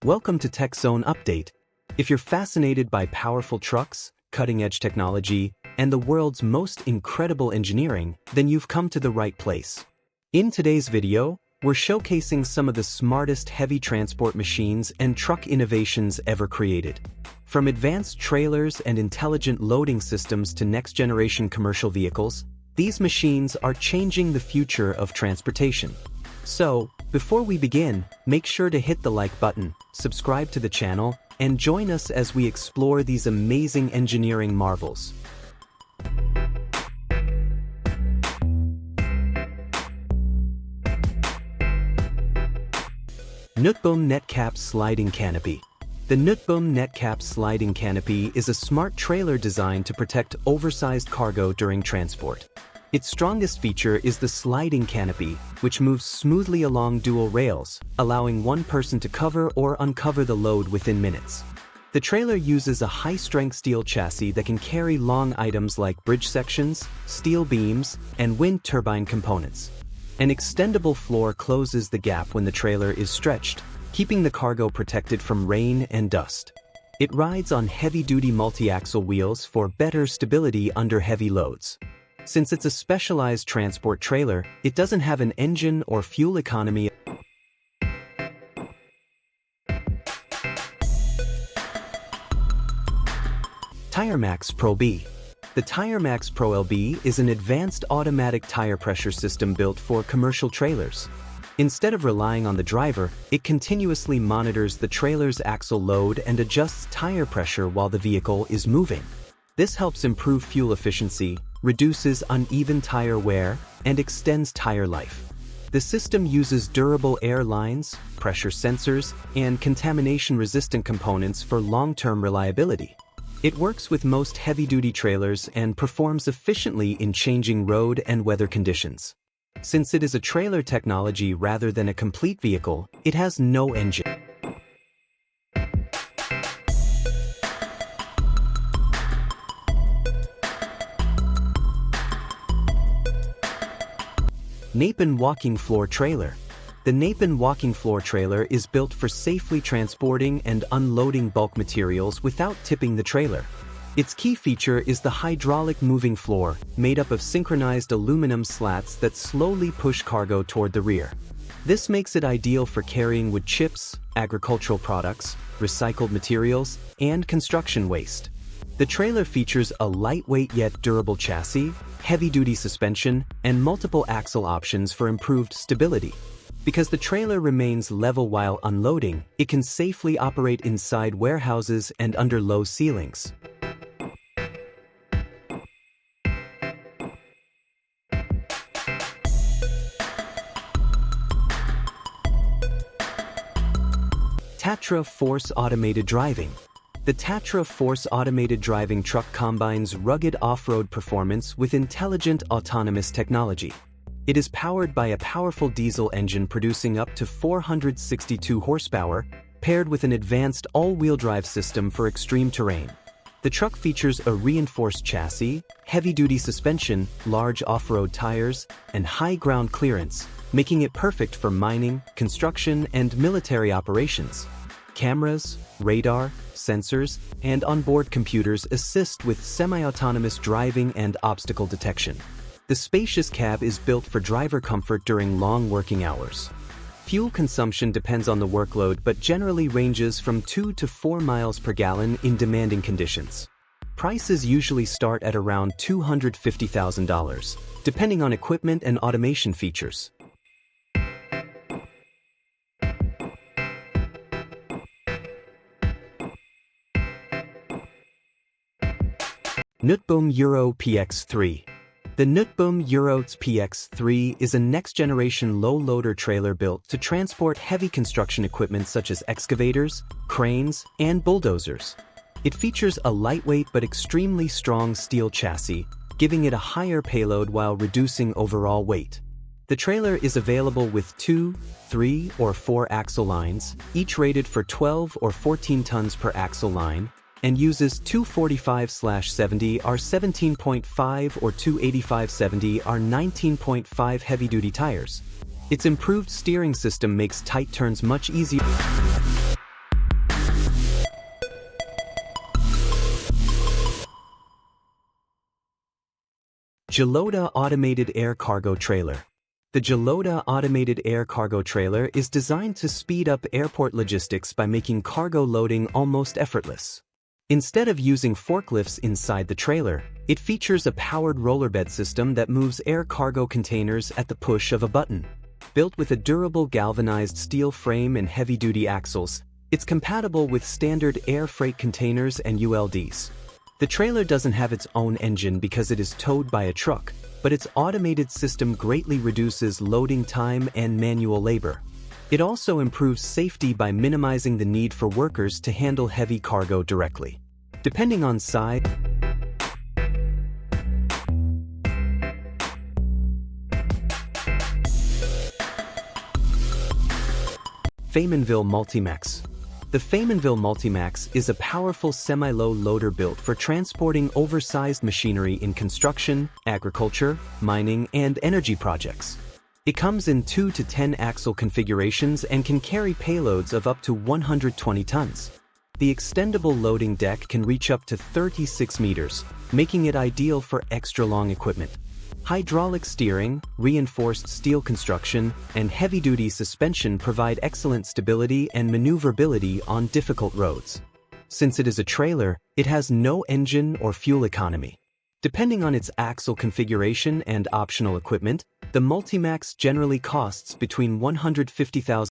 Welcome to Tech Zone Update. If you're fascinated by powerful trucks, cutting-edge technology, and the world's most incredible engineering, then you've come to the right place. In today's video, we're showcasing some of the smartest heavy transport machines and truck innovations ever created. From advanced trailers and intelligent loading systems to next-generation commercial vehicles, these machines are changing the future of transportation. So, before we begin, make sure to hit the like button, subscribe to the channel, and join us as we explore these amazing engineering marvels. Nooteboom Netcap Sliding Canopy. The Nooteboom Netcap Sliding Canopy is a smart trailer designed to protect oversized cargo during transport. Its strongest feature is the sliding canopy, which moves smoothly along dual rails, allowing one person to cover or uncover the load within minutes. The trailer uses a high-strength steel chassis that can carry long items like bridge sections, steel beams, and wind turbine components. An extendable floor closes the gap when the trailer is stretched, keeping the cargo protected from rain and dust. It rides on heavy-duty multi-axle wheels for better stability under heavy loads. Since it's a specialized transport trailer, it doesn't have an engine or fuel economy. TIREMAAX Pro B. The TIREMAAX Pro LB is an advanced automatic tire pressure system built for commercial trailers. Instead of relying on the driver, it continuously monitors the trailer's axle load and adjusts tire pressure while the vehicle is moving. This helps improve fuel efficiency, reduces uneven tire wear, and extends tire life. The system uses durable air lines, pressure sensors, and contamination-resistant components for long-term reliability. It works with most heavy-duty trailers and performs efficiently in changing road and weather conditions. Since it is a trailer technology rather than a complete vehicle, it has no engine. Knapen Walking Floor Trailer. The Knapen Walking Floor Trailer is built for safely transporting and unloading bulk materials without tipping the trailer. Its key feature is the hydraulic moving floor, made up of synchronized aluminum slats that slowly push cargo toward the rear. This makes it ideal for carrying wood chips, agricultural products, recycled materials, and construction waste. The trailer features a lightweight yet durable chassis, heavy-duty suspension, and multiple axle options for improved stability. Because the trailer remains level while unloading, it can safely operate inside warehouses and under low ceilings. TATRA Force Automated Driving. The TATRA Force Automated Driving truck combines rugged off-road performance with intelligent autonomous technology. It is powered by a powerful diesel engine producing up to 462 horsepower, paired with an advanced all-wheel drive system for extreme terrain. The truck features a reinforced chassis, heavy-duty suspension, large off-road tires, and high ground clearance, making it perfect for mining, construction, and military operations. Cameras, radar, sensors, and onboard computers assist with semi-autonomous driving and obstacle detection. The spacious cab is built for driver comfort during long working hours. Fuel consumption depends on the workload but generally ranges from 2 to 4 miles per gallon in demanding conditions. Prices usually start at around $250,000, depending on equipment and automation features. Nooteboom Euro PX3. The Nooteboom Euro PX3 is a next-generation low-loader trailer built to transport heavy construction equipment such as excavators, cranes, and bulldozers. It features a lightweight but extremely strong steel chassis, giving it a higher payload while reducing overall weight. The trailer is available with 2, 3, or 4 axle lines, each rated for 12 or 14 tons per axle line, and uses 245/70 R 17.5 or 285/70 R 19.5 heavy-duty tires. Its improved steering system makes tight turns much easier. Joloda Automated Air Cargo Trailer. The Joloda Automated Air Cargo Trailer is designed to speed up airport logistics by making cargo loading almost effortless. Instead of using forklifts inside the trailer, it features a powered rollerbed system that moves air cargo containers at the push of a button. Built with a durable galvanized steel frame and heavy-duty axles, it's compatible with standard air freight containers and ULDs. The trailer doesn't have its own engine because it is towed by a truck, but its automated system greatly reduces loading time and manual labor. It also improves safety by minimizing the need for workers to handle heavy cargo directly. Depending on size, Faymonville MultiMAX. The Faymonville MultiMAX is a powerful semi-low loader built for transporting oversized machinery in construction, agriculture, mining, and energy projects. It comes in 2 to 10 axle configurations and can carry payloads of up to 120 tons. The extendable loading deck can reach up to 36 meters, making it ideal for extra-long equipment. Hydraulic steering, reinforced steel construction, and heavy-duty suspension provide excellent stability and maneuverability on difficult roads. Since it is a trailer, it has no engine or fuel economy. Depending on its axle configuration and optional equipment, the MultiMAX generally costs between $150,000